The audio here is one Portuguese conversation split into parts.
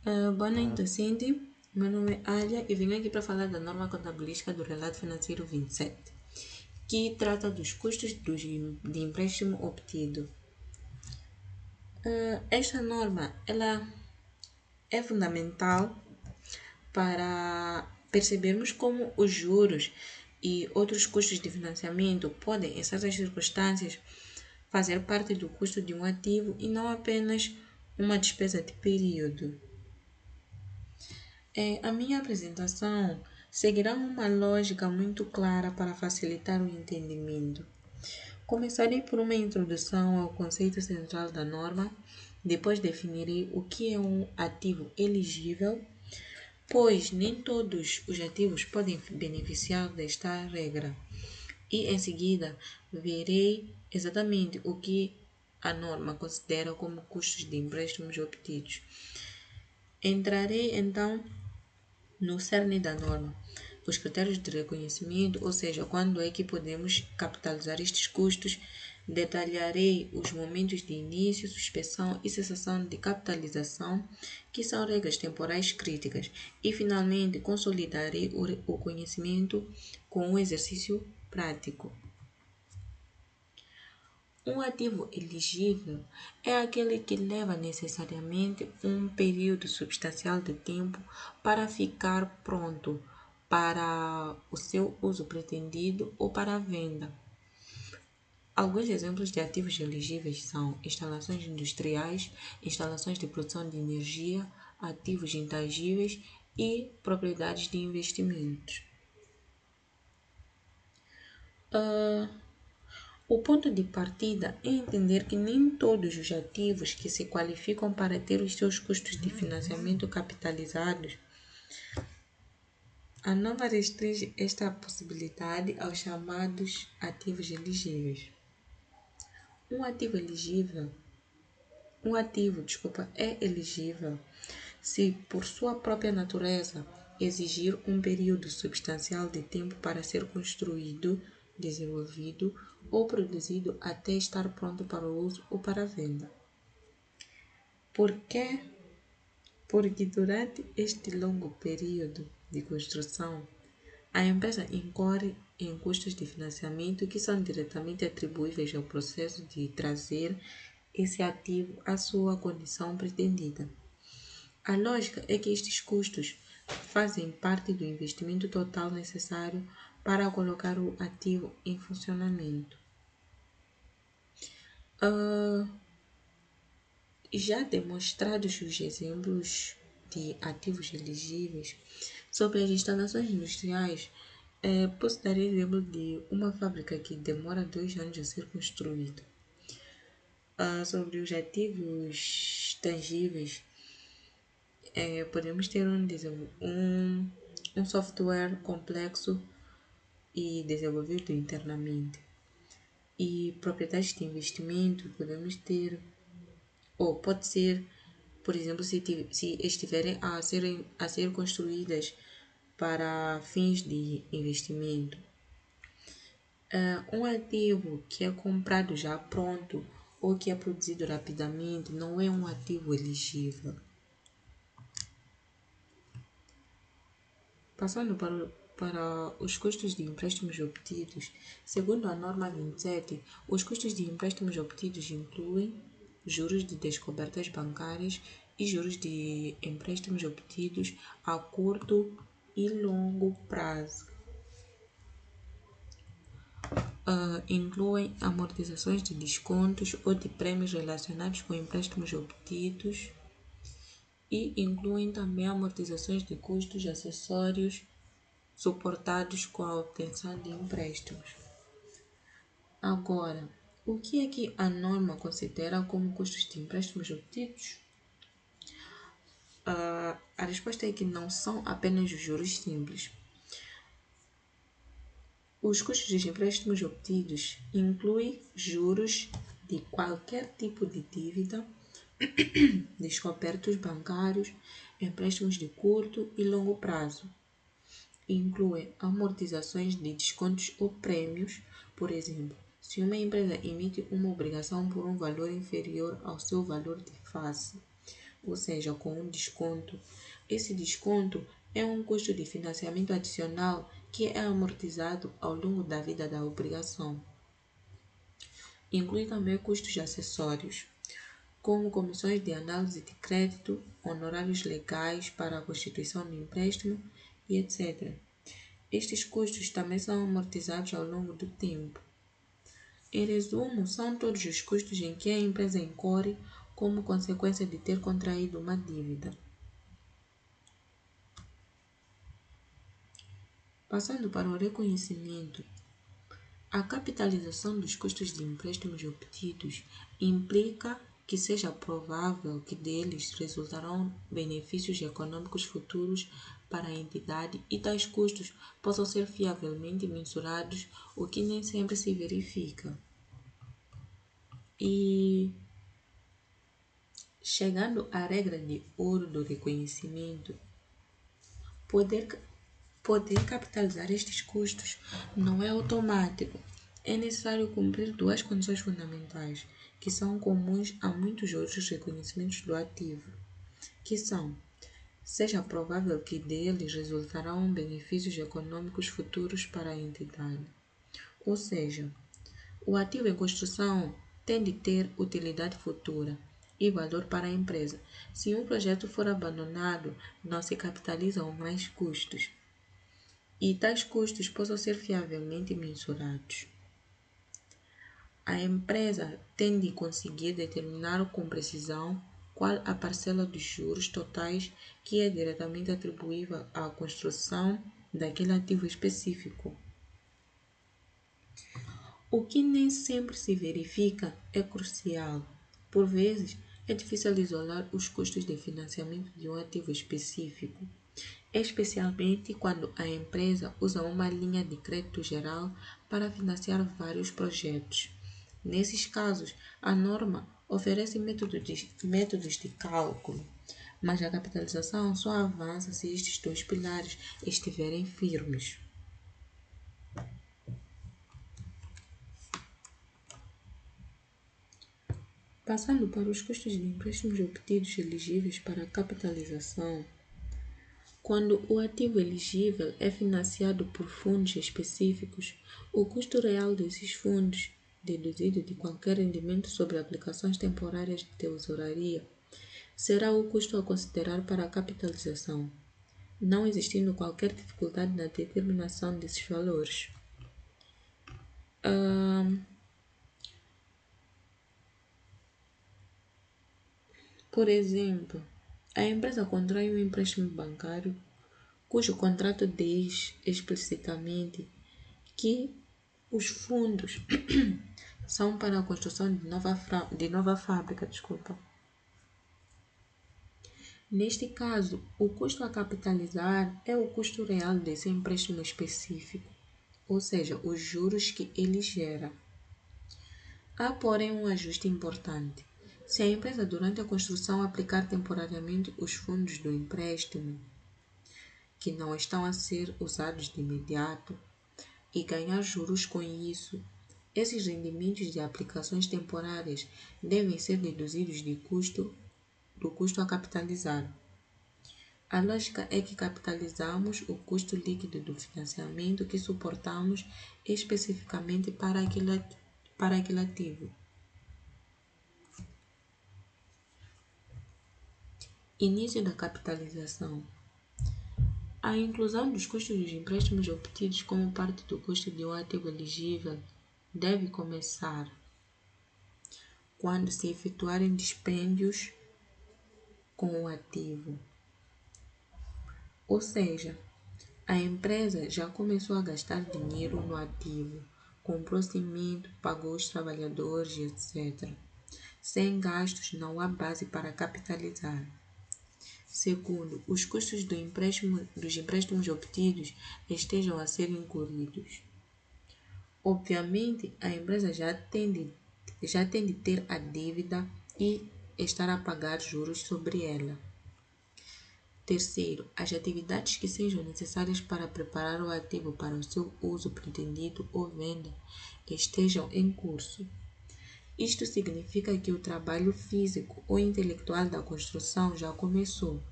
Boa noite, Cindy. Meu nome é Alia e venho aqui para falar da norma contabilística do Relato Financeiro 27, que trata dos custos de empréstimo obtido. Esta norma ela é fundamental para percebermos como os juros e outros custos de financiamento podem, em certas circunstâncias, fazer parte do custo de um ativo e não apenas uma despesa de período. A minha apresentação seguirá uma lógica muito clara para facilitar o entendimento. Começarei por uma introdução ao conceito central da norma, depois definirei o que é um ativo elegível, pois nem todos os ativos podem beneficiar desta regra. E em seguida verei exatamente o que a norma considera como custos de empréstimos obtidos. Entrarei então no cerne da norma, os critérios de reconhecimento, ou seja, quando é que podemos capitalizar estes custos, detalharei os momentos de início, suspensão e cessação de capitalização, que são regras temporais críticas, e finalmente consolidarei o conhecimento com um exercício prático. Um ativo elegível é aquele que leva necessariamente um período substancial de tempo para ficar pronto para o seu uso pretendido ou para a venda. Alguns exemplos de ativos elegíveis são instalações industriais, instalações de produção de energia, ativos intangíveis e propriedades de investimentos. O ponto de partida é entender que nem todos os ativos que se qualificam para ter os seus custos de financiamento capitalizados. A norma restringe esta possibilidade aos chamados ativos elegíveis. Um ativo é elegível se, por sua própria natureza, exigir um período substancial de tempo para ser construído, desenvolvido ou produzido até estar pronto para o uso ou para a venda. Por quê? Porque durante este longo período de construção, a empresa incorre em custos de financiamento que são diretamente atribuíveis ao processo de trazer esse ativo à sua condição pretendida. A lógica é que estes custos fazem parte do investimento total necessário para colocar o ativo em funcionamento. Já demonstrados os exemplos de ativos elegíveis, sobre as instalações industriais, posso dar exemplo de uma fábrica que demora 2 anos a ser construída. Sobre os ativos tangíveis, podemos ter um software complexo e desenvolvido internamente. E propriedades de investimento podemos ter, ou pode ser, por exemplo, se estiverem a ser construídas para fins de investimento. Um ativo que é comprado já pronto ou que é produzido rapidamente não é um ativo elegível. Passando para os custos de empréstimos obtidos, segundo a norma 27, os custos de empréstimos obtidos incluem juros de descobertas bancárias e juros de empréstimos obtidos a curto e longo prazo. Incluem amortizações de descontos ou de prêmios relacionados com empréstimos obtidos e incluem também amortizações de custos acessórios suportados com a obtenção de empréstimos. Agora, o que é que a norma considera como custos de empréstimos obtidos? A resposta é que não são apenas os juros simples. Os custos dos empréstimos obtidos incluem juros de qualquer tipo de dívida, descobertos bancários, empréstimos de curto e longo prazo. Inclui amortizações de descontos ou prêmios, por exemplo, se uma empresa emite uma obrigação por um valor inferior ao seu valor de face, ou seja, com um desconto. Esse desconto é um custo de financiamento adicional que é amortizado ao longo da vida da obrigação. Inclui também custos acessórios, como comissões de análise de crédito, honorários legais para a constituição do empréstimo e etc. Estes custos também são amortizados ao longo do tempo. Em resumo, são todos os custos em que a empresa incorre como consequência de ter contraído uma dívida. Passando para o reconhecimento, a capitalização dos custos de empréstimos obtidos implica que seja provável que deles resultarão benefícios econômicos futuros para a entidade e tais custos possam ser fiavelmente mensurados, o que nem sempre se verifica. E chegando à regra de ouro do reconhecimento, poder capitalizar estes custos não é automático. É necessário cumprir duas condições fundamentais, que são comuns a muitos outros reconhecimentos do ativo, que são: seja provável que deles resultarão benefícios econômicos futuros para a entidade. Ou seja, o ativo em construção tem de ter utilidade futura e valor para a empresa. Se um projeto for abandonado, não se capitalizam mais custos, e tais custos possam ser fiavelmente mensurados. A empresa tem de conseguir determinar com precisão qual a parcela dos juros totais que é diretamente atribuível à construção daquele ativo específico. O que nem sempre se verifica é crucial. Por vezes, é difícil isolar os custos de financiamento de um ativo específico, especialmente quando a empresa usa uma linha de crédito geral para financiar vários projetos. Nesses casos, a norma oferece métodos de cálculo, mas a capitalização só avança se estes dois pilares estiverem firmes. Passando para os custos de empréstimos obtidos elegíveis para a capitalização, quando o ativo elegível é financiado por fundos específicos, o custo real desses fundos, deduzido de qualquer rendimento sobre aplicações temporárias de tesouraria, será o custo a considerar para a capitalização, não existindo qualquer dificuldade na determinação desses valores. Por exemplo, a empresa contrai um empréstimo bancário cujo contrato diz explicitamente que os fundos são para a construção de nova fábrica. Neste caso, o custo a capitalizar é o custo real desse empréstimo específico, ou seja, os juros que ele gera. Há, porém, um ajuste importante. Se a empresa, durante a construção, aplicar temporariamente os fundos do empréstimo, que não estão a ser usados de imediato, e ganhar juros com isso, esses rendimentos de aplicações temporárias devem ser deduzidos do custo a capitalizar. A lógica é que capitalizamos o custo líquido do financiamento que suportamos especificamente para aquele ativo. Início da capitalização. A inclusão dos custos dos empréstimos obtidos como parte do custo de um ativo elegível deve começar quando se efetuarem dispêndios com o ativo. Ou seja, a empresa já começou a gastar dinheiro no ativo, comprou cimento, pagou os trabalhadores, etc. Sem gastos, não há base para capitalizar. Segundo, os custos dos empréstimos obtidos estejam a ser incorridos. Obviamente, a empresa já tem de ter a dívida e estar a pagar juros sobre ela. Terceiro, as atividades que sejam necessárias para preparar o ativo para o seu uso pretendido ou venda estejam em curso. Isto significa que o trabalho físico ou intelectual da construção já começou.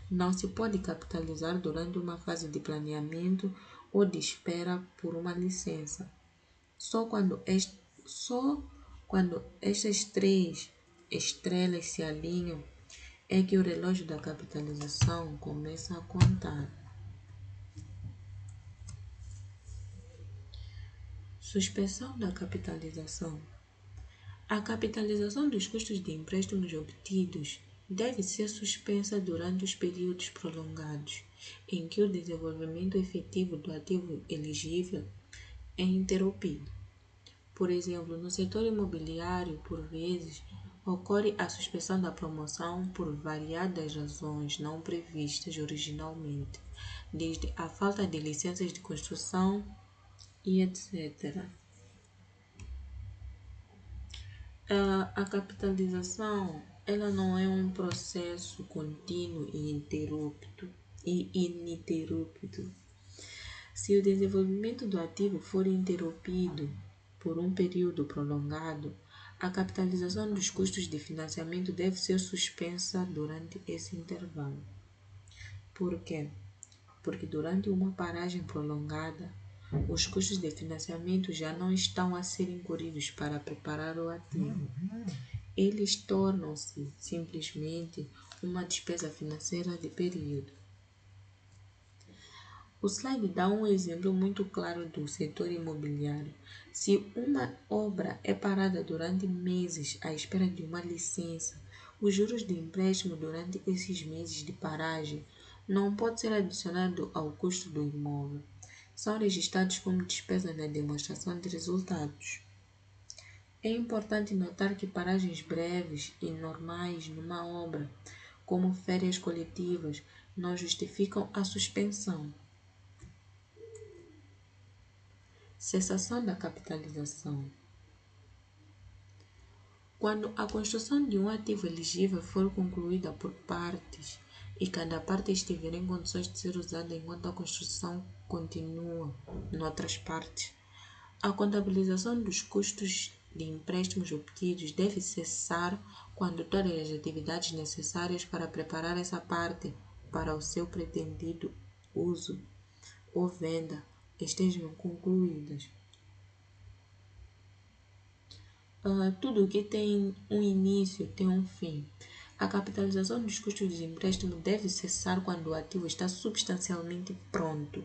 Não se pode capitalizar durante uma fase de planeamento ou de espera por uma licença. Só quando, só quando estas três estrelas se alinham é que o relógio da capitalização começa a contar. Suspensão da capitalização. A capitalização dos custos de empréstimos obtidos deve ser suspensa durante os períodos prolongados em que o desenvolvimento efetivo do ativo elegível é interrompido. Por exemplo, no setor imobiliário, por vezes, ocorre a suspensão da promoção por variadas razões não previstas originalmente, desde a falta de licenças de construção e etc. A capitalização, ela não é um processo contínuo e ininterrupto. Se o desenvolvimento do ativo for interrompido por um período prolongado, a capitalização dos custos de financiamento deve ser suspensa durante esse intervalo. Por quê? Porque durante uma paragem prolongada, os custos de financiamento já não estão a ser incorridos para preparar o ativo. Eles tornam-se simplesmente uma despesa financeira de período. O slide dá um exemplo muito claro do setor imobiliário. Se uma obra é parada durante meses à espera de uma licença, os juros de empréstimo durante esses meses de paragem não pode ser adicionado ao custo do imóvel. São registrados como despesa na demonstração de resultados. É importante notar que paragens breves e normais numa obra, como férias coletivas, não justificam a suspensão. Cessação da capitalização. Quando a construção de um ativo elegível for concluída por partes e cada parte estiver em condições de ser usada enquanto a construção continua noutras partes, a contabilização dos custos de empréstimos obtidos deve cessar quando todas as atividades necessárias para preparar essa parte para o seu pretendido uso ou venda estejam concluídas. Tudo que tem um início tem um fim. A capitalização dos custos de empréstimo deve cessar quando o ativo está substancialmente pronto.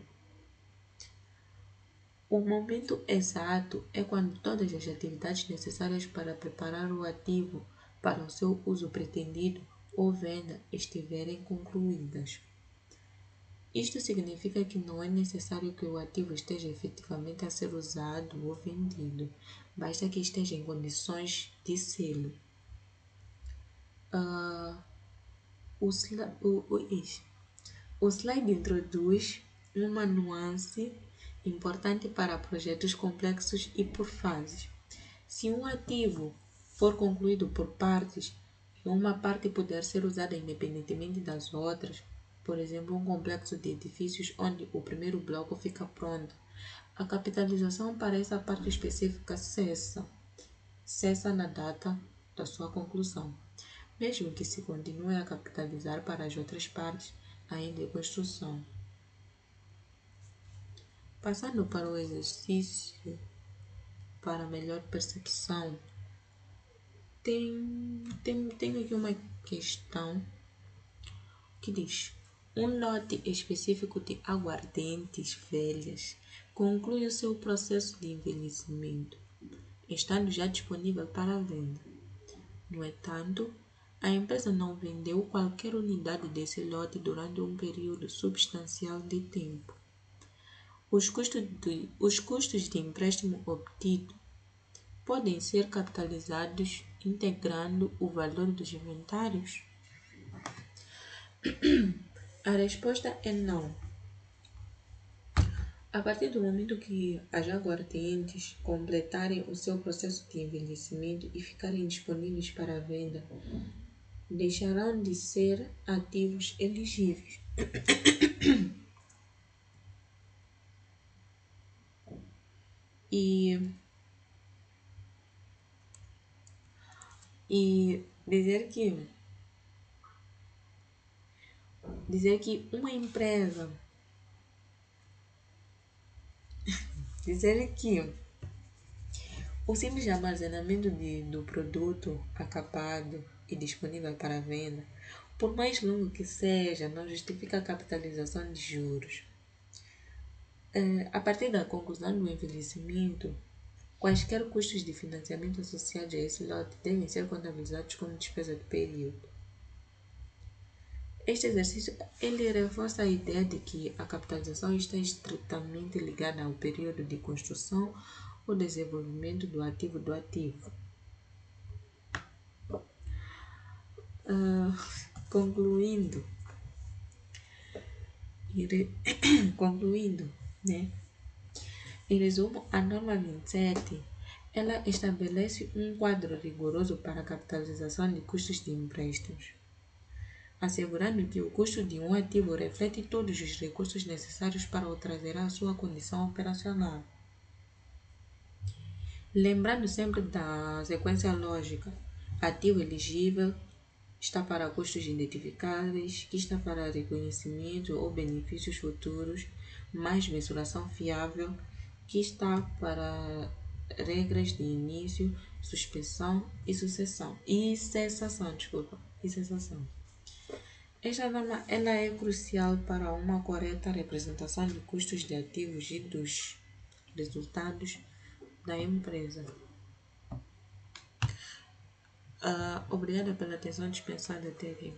O momento exato é quando todas as atividades necessárias para preparar o ativo para o seu uso pretendido ou venda estiverem concluídas. Isto significa que não é necessário que o ativo esteja efetivamente a ser usado ou vendido, basta que esteja em condições de sê-lo. O slide introduz uma nuance importante para projetos complexos e por fases. Se um ativo for concluído por partes e uma parte puder ser usada independentemente das outras, por exemplo, um complexo de edifícios onde o primeiro bloco fica pronto, a capitalização para essa parte específica cessa na data da sua conclusão, mesmo que se continue a capitalizar para as outras partes ainda em construção. Passando para o exercício para melhor percepção, tenho aqui uma questão que diz: um lote específico de aguardentes velhas conclui o seu processo de envelhecimento, estando já disponível para venda. No entanto, a empresa não vendeu qualquer unidade desse lote durante um período substancial de tempo. Os custos de empréstimo obtido podem ser capitalizados integrando o valor dos inventários? A resposta é não. A partir do momento que as aguardentes completarem o seu processo de envelhecimento e ficarem disponíveis para venda, deixarão de ser ativos elegíveis. E E dizer que uma empresa, dizer que o simples armazenamento do produto acabado e disponível para venda, por mais longo que seja, não justifica a capitalização de juros. A partir da conclusão do envelhecimento, quaisquer custos de financiamento associados a esse lote devem ser contabilizados como despesa de período. Este exercício ele reforça a ideia de que a capitalização está estritamente ligada ao período de construção ou desenvolvimento do ativo. Concluindo, concluindo, né? Em resumo, a norma 27 ela estabelece um quadro rigoroso para a capitalização de custos de empréstimos, assegurando que o custo de um ativo reflete todos os recursos necessários para o trazer à sua condição operacional. Lembrando sempre da sequência lógica: ativo elegível está para custos identificáveis, que está para reconhecimento ou benefícios futuros, mais mensuração fiável, que está para regras de início, suspensão e sucessão. E cessação, desculpa. E cessação. Esta norma ela é crucial para uma correta representação de custos de ativos e dos resultados da empresa. Obrigada pela atenção dispensada até aqui.